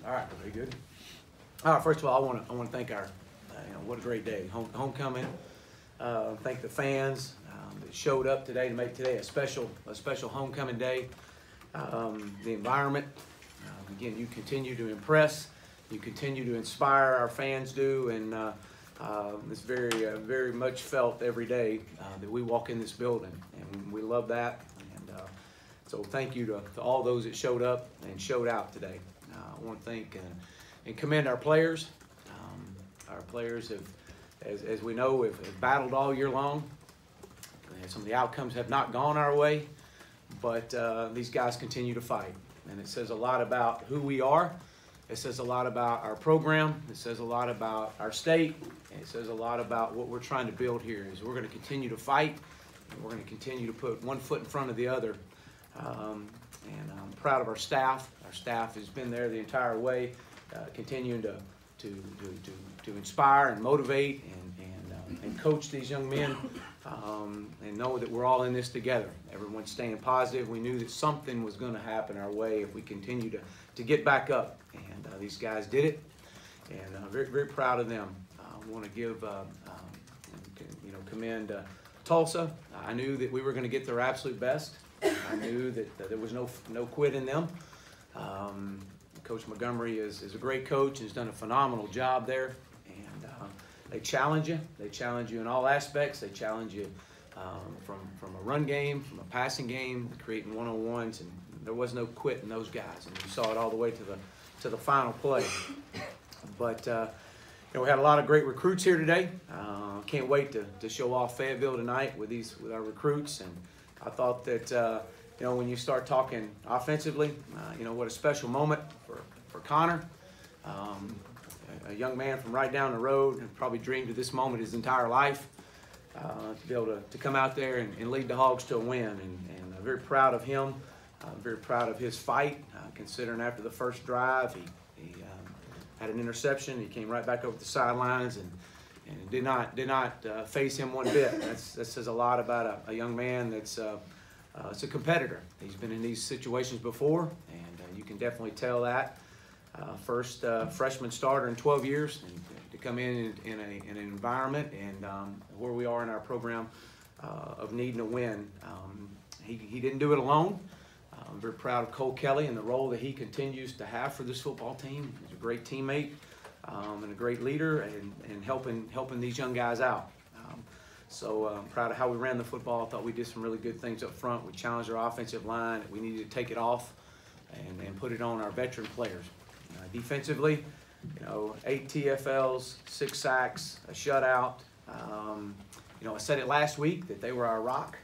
All right, very good. All right, first of all, I want to thank our, what a great day, homecoming. Thank the fans that showed up today to make today a special homecoming day. The environment, again, you continue to impress, you continue to inspire. Our fans do, and it's very much felt every day that we walk in this building, and we love that. And so thank you to all those that showed up and showed out today. I want to thank and commend our players. Our players have, as we know, have battled all year long. And some of the outcomes have not gone our way, but these guys continue to fight. And it says a lot about who we are. It says a lot about our program. It says a lot about our state. And it says a lot about what we're trying to build here. Is we're going to continue to fight, and we're going to continue to put one foot in front of the other. And I'm proud of our staff. Our staff has been there the entire way, continuing to inspire and motivate and coach these young men, and know that we're all in this together. Everyone's staying positive. We knew that something was going to happen our way if we continue to get back up, and these guys did it, and very proud of them. I want to give commend Tulsa. I knew that we were going to get their absolute best. I knew that there was no quit in them. Coach Montgomery is a great coach and has done a phenomenal job there. And they challenge you. They challenge you in all aspects. They challenge you from a run game, from a passing game, creating one-on-ones, and there was no quit in those guys. And you saw it all the way to the final play. But we had a lot of great recruits here today. Can't wait to show off Fayetteville tonight with our recruits. And I thought that when you start talking offensively, what a special moment for Connor, a young man from right down the road, and probably dreamed of this moment his entire life, to be able to come out there and lead the Hogs to a win. And I'm very proud of him. Very proud of his fight, considering after the first drive he had an interception. He came right back over the sidelines and did not face him one bit. That says a lot about a young man that's it's a competitor. He's been in these situations before, and you can definitely tell that. First freshman starter in 12 years, and to come in an environment and where we are in our program of needing a win. He didn't do it alone. I'm very proud of Cole Kelly and the role that he continues to have for this football team. He's a great teammate and a great leader, and helping these young guys out. So I'm proud of how we ran the football. I thought we did some really good things up front. We challenged our offensive line. We needed to take it off and put it on our veteran players. Defensively, 8 TFLs, 6 sacks, a shutout. I said it last week that they were our rock,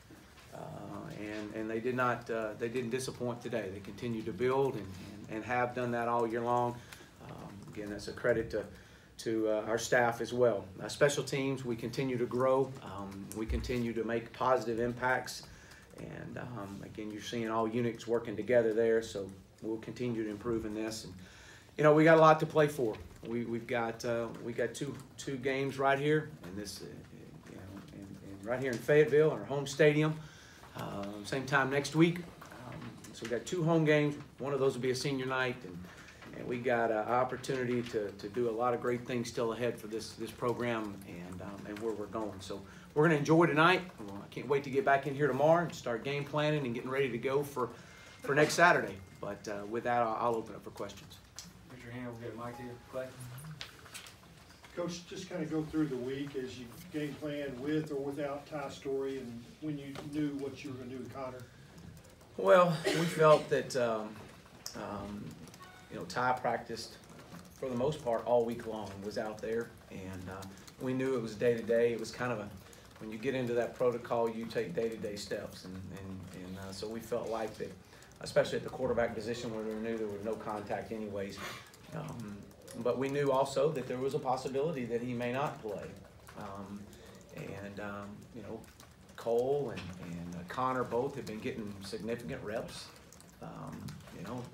and they didn't disappoint today. They continued to build and have done that all year long. Again, that's a credit to our staff as well. Special teams, we continue to grow. We continue to make positive impacts. And again, you're seeing all units working together there, so we'll continue to improve in this. And we got a lot to play for. We got two games right here, and this and right here in Fayetteville, in our home stadium. Same time next week. So we got 2 home games. One of those will be a senior night, and we got an opportunity to do a lot of great things still ahead for this program and where we're going. So we're going to enjoy tonight. I can't wait to get back in here tomorrow and start game planning and getting ready to go for next Saturday. But with that, I'll open up for questions. Raise your hand. We'll get a mic here. Clay. Coach, just kind of go through the week as you game plan with or without Ty Story, and when you knew what you were going to do with Connor. Well, we felt that Ty practiced for the most part all week long, was out there, and we knew it was day-to-day. It was kind of when you get into that protocol, you take day-to-day steps, and so we felt like that, especially at the quarterback position where we knew there was no contact anyways. But we knew also that there was a possibility that he may not play. Cole and Connor both have been getting significant reps,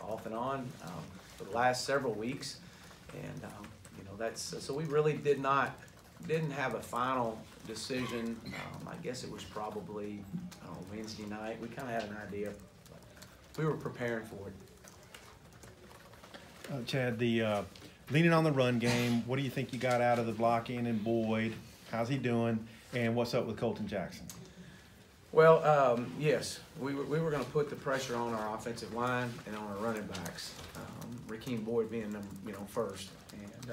off and on for the last several weeks. And, that's so we really didn't have a final decision. I guess it was probably Wednesday night. We kind of had an idea, but we were preparing for it. Chad, the leaning on the run game, what do you think you got out of the blocking and Boyd? How's he doing? And what's up with Colton Jackson? Well, yes, we were going to put the pressure on our offensive line and on our running backs. Rakeem Boyd being first, and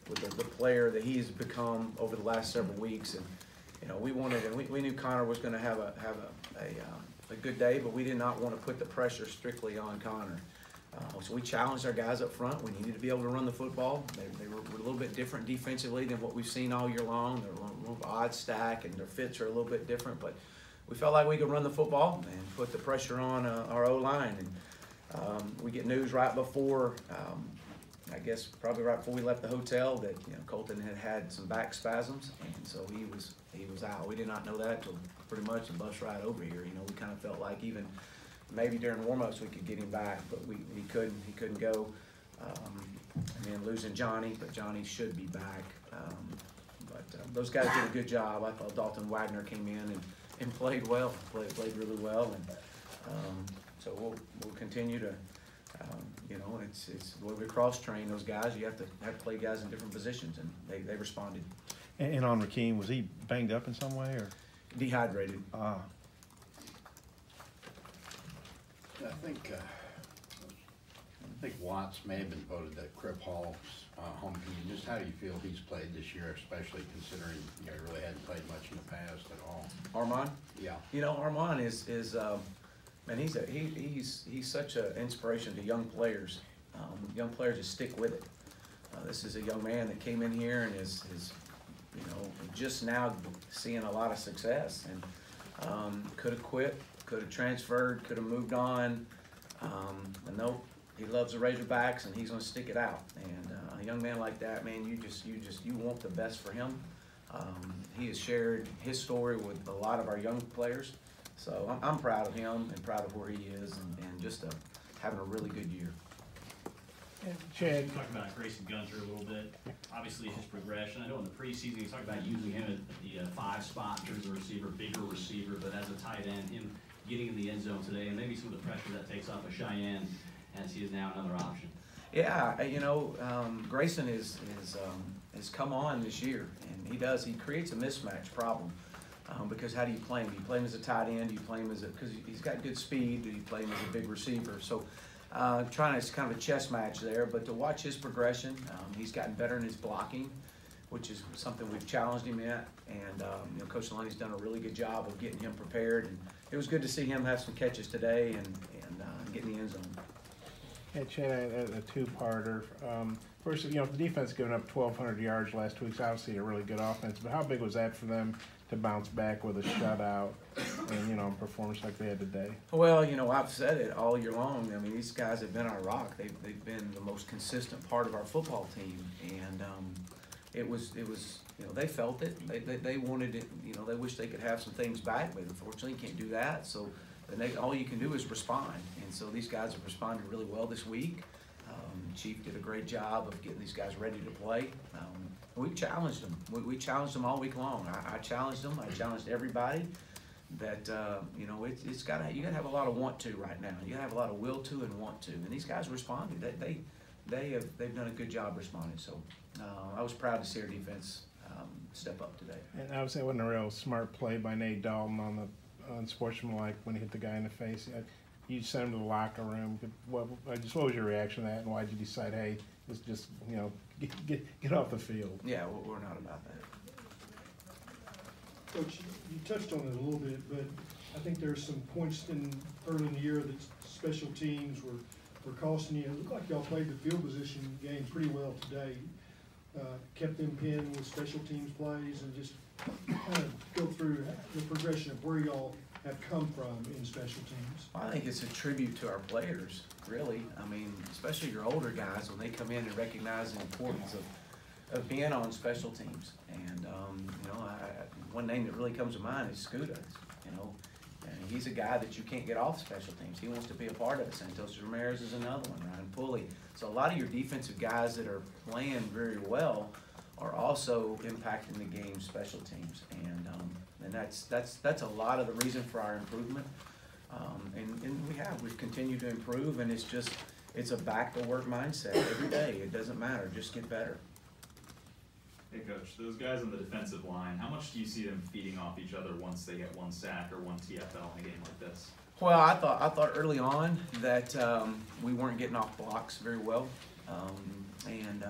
with the player that he's become over the last several weeks, and we knew Connor was going to have a good day, but we did not want to put the pressure strictly on Connor. So we challenged our guys up front. We needed to be able to run the football. They were a little bit different defensively than what we've seen all year long. They're a little odd stack, and their fits are a little bit different, but we felt like we could run the football and put the pressure on our O-line. And we get news right before, I guess probably right before we left the hotel, that Colton had some back spasms, and so he was out. We did not know that until pretty much the bus ride over here. We kind of felt like even maybe during warm-ups we could get him back, but he couldn't go. And then losing Johnny, but Johnny should be back. But those guys did a good job. I thought Dalton Wagner came in and played well, played really well, and so we'll continue to, it's the way we cross-train those guys. You have to play guys in different positions, and they responded. And on Rakeem, was he banged up in some way or dehydrated? I think Watts may have been voted the Crip Hall's home team. Just how do you feel he's played this year, especially considering he really hadn't played much in the past at all? Armand? Yeah. Armand is man, he's such an inspiration to young players. Young players just stick with it. This is a young man that came in here and is just now seeing a lot of success, and could have quit, could have transferred, could have moved on. But no, he loves the Razorbacks, and he's going to stick it out. And a young man like that, man, you want the best for him. He has shared his story with a lot of our young players, so I'm proud of him and proud of where he is, and just having a really good year. Chad, you talked about Grayson Gunter a little bit. Obviously, his progression. I know in the preseason you talked about using him at the 5 spot in terms of receiver, bigger receiver, but as a tight end, him getting in the end zone today, and maybe some of the pressure that takes off of Cheyenne as he is now another option. Yeah, Grayson has come on this year, and he creates a mismatch problem. Because how do you play him? Do you play him as a tight end? Do you play him because he's got good speed? Do you play him as a big receiver? So it's kind of a chess match there, but to watch his progression, he's gotten better in his blocking, which is something we've challenged him at, and Coach Lonnie's done a really good job of getting him prepared, and it was good to see him have some catches today and get in the end zone. Hey, Chad, a two-parter. First, the defense giving up 1,200 yards last 2 weeks, obviously a really good offense, but how big was that for them to bounce back with a shutout and, performance like they had today? Well, I've said it all year long. I mean, these guys have been our rock. They've been the most consistent part of our football team, and it was they felt it. They wanted it. They wish they could have some things back, but unfortunately, you can't do that. So all you can do is respond, and so these guys have responded really well this week. Chief did a great job of getting these guys ready to play. We challenged them. We challenged them all week long. I challenged them. I challenged everybody. That you gotta have a lot of want to right now. You gotta have a lot of will to and want to. And these guys responded. They've done a good job responding. So I was proud to see our defense step up today. And obviously, it wasn't a real smart play by Nate Dalton on the unsportsmanlike when he hit the guy in the face. You sent him to the locker room. What was your reaction to that, and why did you decide, hey, let's just get off the field? Yeah, we're not about that. Coach, you touched on it a little bit, but I think there's some points early in the year that special teams were costing you. It looked like y'all played the field position game pretty well today. Kept them pinned with special teams plays, and just kind of go through the progression of where y'all have come from in special teams. I think it's a tribute to our players, really. I mean, especially your older guys, when they come in and recognize the importance of being on special teams. And one name that really comes to mind is Scuda. And he's a guy that you can't get off special teams. He wants to be a part of it. Santos Ramirez is another one, Ryan Pulley. So a lot of your defensive guys that are playing very well are also impacting the game special teams. And that's a lot of the reason for our improvement. And we've continued to improve, and it's just it's a back to work mindset every day. It doesn't matter, just get better. Hey Coach, those guys on the defensive line, how much do you see them feeding off each other once they get one sack or one TFL in a game like this? Well, I thought early on that we weren't getting off blocks very well, and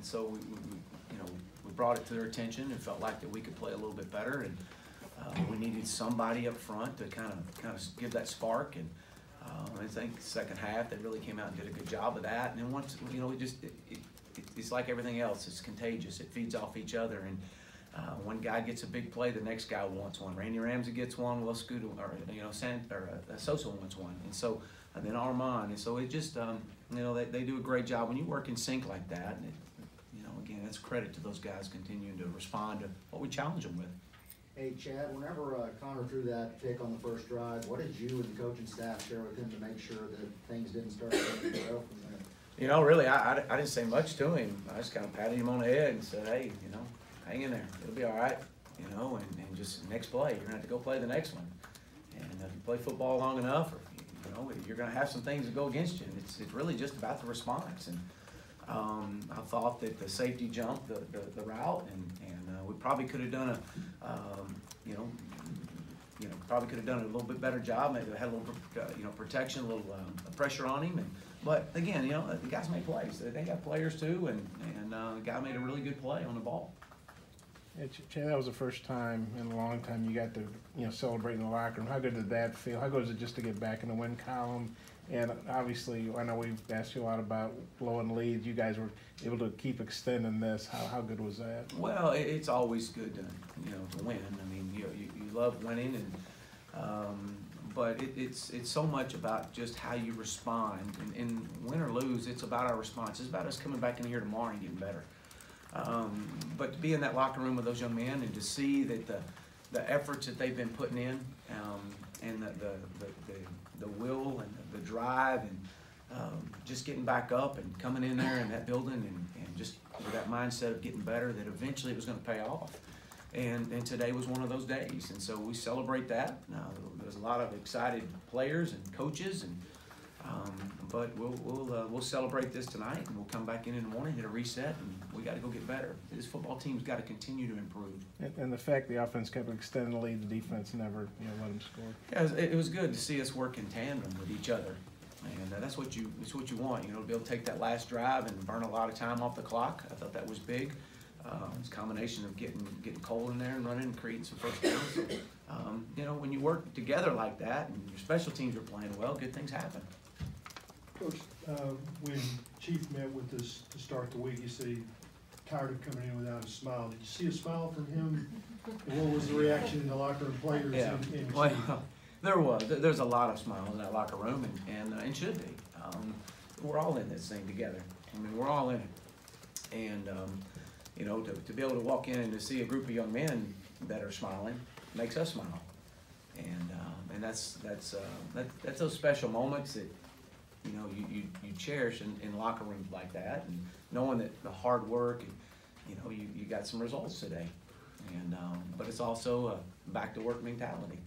so we brought it to their attention and felt like that we could play a little bit better, and we needed somebody up front to kind of give that spark. And I think the second half they really came out and did a good job of that. And then once it's like everything else, it's contagious. It feeds off each other, and one guy gets a big play, the next guy wants one. Randy Ramsey gets one, well, Scooter, or Sosa wants one, and so and then Armand, and so it just they do a great job when you work in sync like that. And again, that's credit to those guys continuing to respond to what we challenge them with. Hey Chad, whenever Connor threw that pick on the first drive, what did you and the coaching staff share with him to make sure that things didn't start to go from there? Really, I didn't say much to him. I just kind of patted him on the head and said, hey, hang in there. It'll be all right, and just next play, you're going to have to go play the next one. And if you play football long enough, you're going to have some things that go against you. And it's really just about the response. And I thought that the safety jump, the route, and we probably could have done probably could have done a little bit better job. Maybe had a little, protection, a little pressure on him. But again, the guys make plays. They got players too, and the guy made a really good play on the ball. Yeah, Chad, that was the first time in a long time you got to celebrate in the locker room. How good did that feel? How good is it just to get back in the win column? And obviously, I know we've asked you a lot about blowing leads. You guys were able to keep extending this. How good was that? Well, it's always good to win. I mean, you love winning, but it's so much about just how you respond. And win or lose, it's about our response. It's about us coming back in here tomorrow and getting better. But to be in that locker room with those young men and to see that the efforts that they've been putting in, and the will and the drive, and just getting back up and coming in there in that building and just with that mindset of getting better, that eventually it was going to pay off. And today was one of those days, and so we celebrate that. There's a lot of excited players and coaches, but we'll celebrate this tonight, and we'll come back in the morning, hit a reset, and we got to go get better. This football team's got to continue to improve. And the fact the offense kept extending the lead, the defense never let them score. Yeah, it was good to see us work in tandem with each other, and that's what you want. To be able to take that last drive and burn a lot of time off the clock. I thought that was big. It's a combination of getting Cole in there and running and creating some first downs. So, when you work together like that and your special teams are playing well, good things happen. Coach, when Chief met with us to start the week, he said he tired of coming in without a smile. Did you see a smile from him? And what was the reaction in the locker room players? Yeah, and well, there's a lot of smiles in that locker room, and should be. We're all in this thing together. I mean, we're all in it. And, to be able to walk in and to see a group of young men that are smiling makes us smile. And that's those special moments that, you cherish in locker rooms like that, and knowing that the hard work, and, you got some results today. And, but it's also a back to work mentality.